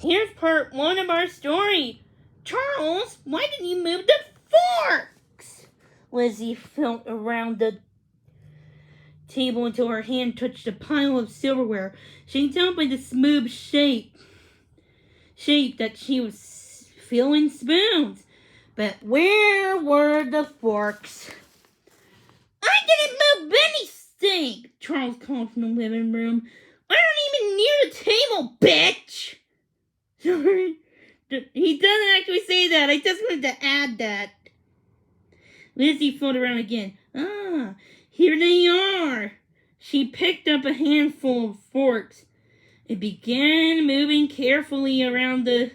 Here's part one of our story. Charles, why didn't you move the forks? Lizzie felt around the table until her hand touched a pile of silverware. She could tell by the smooth shape that she was filling spoons. But where were the forks? I didn't move anything, Charles called from the living room. I aren't even near the table, bitch! Sorry. He doesn't actually say that. I just wanted to add that. Lizzie felt around again. Ah, here they are. She picked up a handful of forks and began moving carefully around the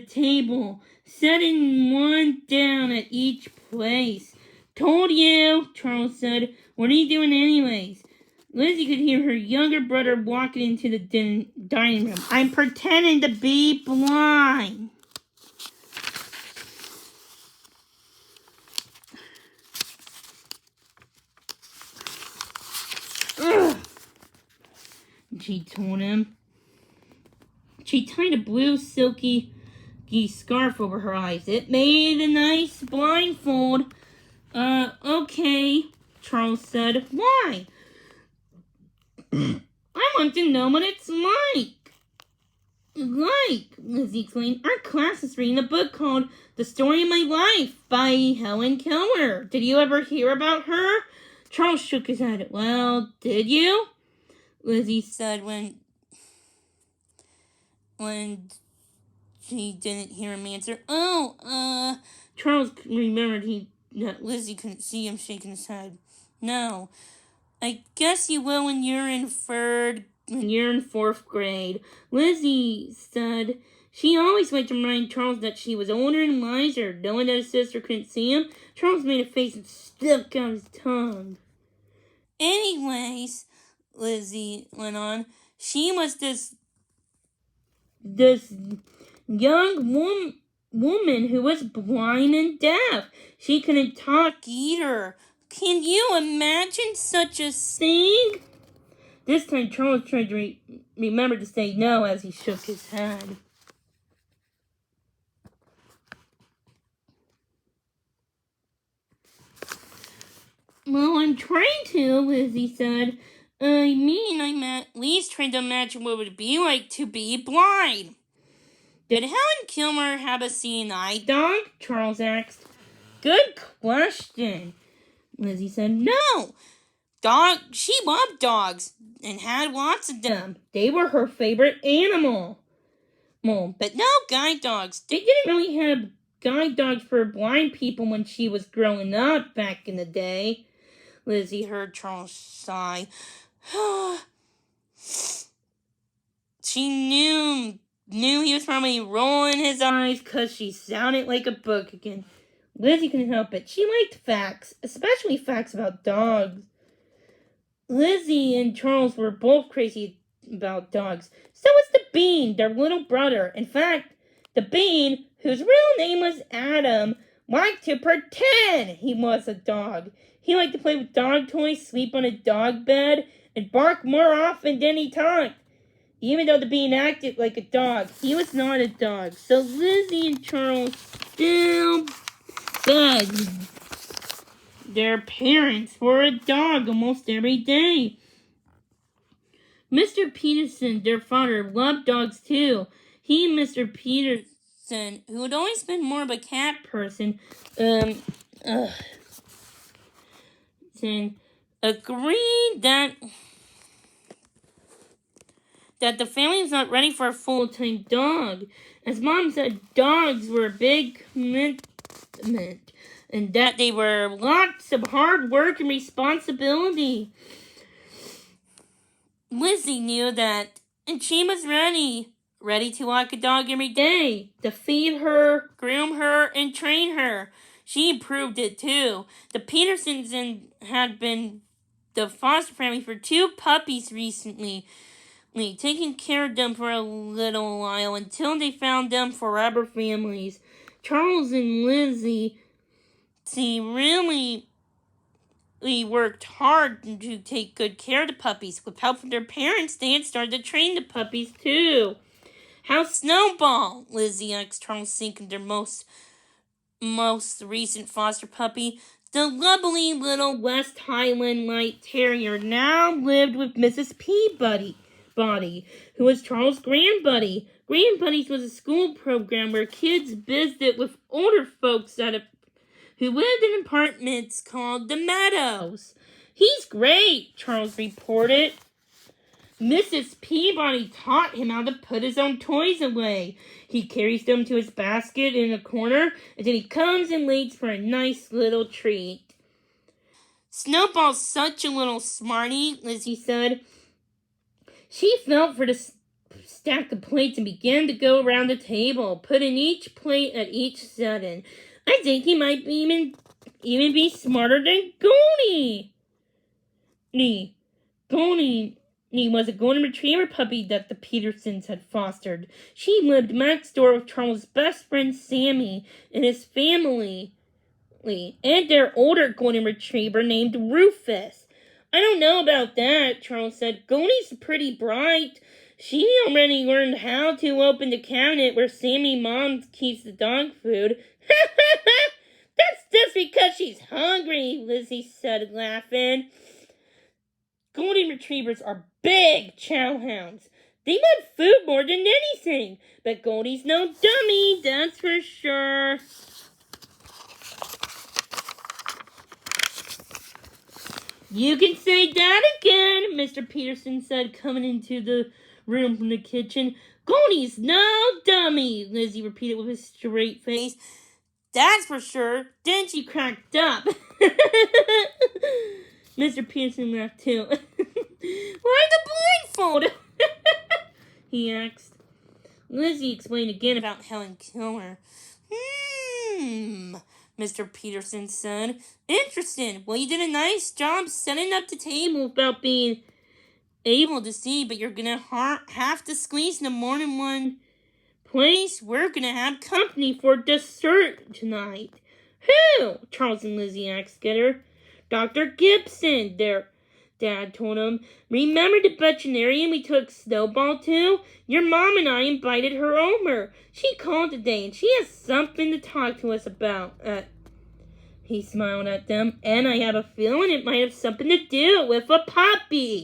table, setting one down at each place. Told you, Charles said. What are you doing anyways? Lizzie could hear her younger brother walking into the dining room. I'm pretending to be blind. Ugh, she told him. She tied a blue silky scarf over her eyes. It made a nice blindfold. Okay, Charles said. Why? I want to know what it's like. Lizzie explained. Our class is reading a book called The Story of My Life by Helen Keller. Did you ever hear about her? Charles shook his head. Well, did you? Lizzie said when she didn't hear him answer. Charles remembered that Lizzie couldn't see him shaking his head. No. I guess you will when you're in fourth grade. Lizzie said she always liked to remind Charles that she was older and wiser. Knowing that his sister couldn't see him, Charles made a face and stuck out his tongue. Anyways, Lizzie went on, she was this young woman who was blind and deaf. She couldn't talk either. Can you imagine such a thing? This time Charles tried to remember to say no as he shook his head. Well, I'm trying to, Lizzie said. I'm at least trying to imagine what it would be like to be blind. Did Helen Keller have a seeing eye dog? Charles asked. Good question, Lizzie said. No. She loved dogs and had lots of them. They were her favorite animal. But no guide dogs. They didn't really have guide dogs for blind people when she was growing up back in the day. Lizzie heard Charles sigh. She knew he was probably rolling his eyes because she sounded like a book again. Lizzie couldn't help it. She liked facts, especially facts about dogs. Lizzie and Charles were both crazy about dogs. So was the Bean, their little brother. In fact, the Bean, whose real name was Adam, liked to pretend he was a dog. He liked to play with dog toys, sleep on a dog bed, and bark more often than he talked. Even though the Bean acted like a dog, he was not a dog. So Lizzie and Charles still begged their parents for a dog almost every day. Mr. Peterson, their father, loved dogs too. He and Mr. Peterson, who had always been more of a cat person, agreed that the family was not ready for a full-time dog. As Mom said, dogs were a big commitment, and that they were lots of hard work and responsibility. Lizzie knew that, and she was ready to walk a dog every day, to feed her, groom her, and train her. She improved it too. The Petersons had been the foster family for 2 puppies recently, taking care of them for a little while until they found them forever families. Charles and Lizzie really worked hard to take good care of the puppies. With help from their parents, they had started to train the puppies too. How's Snowball? Lizzie asked Charles Sinkin, their most recent foster puppy. The lovely little West Highland Light Terrier now lived with Mrs. Peabody, who was Charles' grandbuddy. Grandbuddies was a school program where kids visited with older folks who lived in apartments called the Meadows. He's great, Charles reported. Mrs. Peabody taught him how to put his own toys away. He carries them to his basket in a corner, and then he comes and waits for a nice little treat. Snowball's such a little smarty, Lizzie said. She felt for the stack of plates and began to go around the table, putting each plate at each setting. I think he might even be smarter than Goldie. Goldie was a golden retriever puppy that the Petersons had fostered. She lived next door with Charles' best friend Sammy and his family, and their older golden retriever named Rufus. I don't know about that, Charles said. Goldie's pretty bright. She already learned how to open the cabinet where Sammy's mom keeps the dog food. That's just because she's hungry, Lizzie said, laughing. Golden retrievers are big chow hounds. They want food more than anything. But Goldie's no dummy, that's for sure. You can say that again, Mr. Peterson said, coming into the room from the kitchen. Goldie's no dummy, Lizzie repeated with a straight face. That's for sure. Then she cracked up. Mr. Peterson laughed too. Why the blindfold? He asked. Lizzie explained again about Helen Keller. Mr. Peterson said. Interesting. Well, you did a nice job setting up the table without being able to see, but you're going to have to squeeze into more than one place. We're going to have company for dessert tonight. Who? Charles and Lizzie asked together. Dr. Gibson, their dad told him. Remember the veterinarian we took Snowball to? Your mom and I invited her over. She called today, and she has something to talk to us about. He smiled at them, and I have a feeling it might have something to do with a puppy.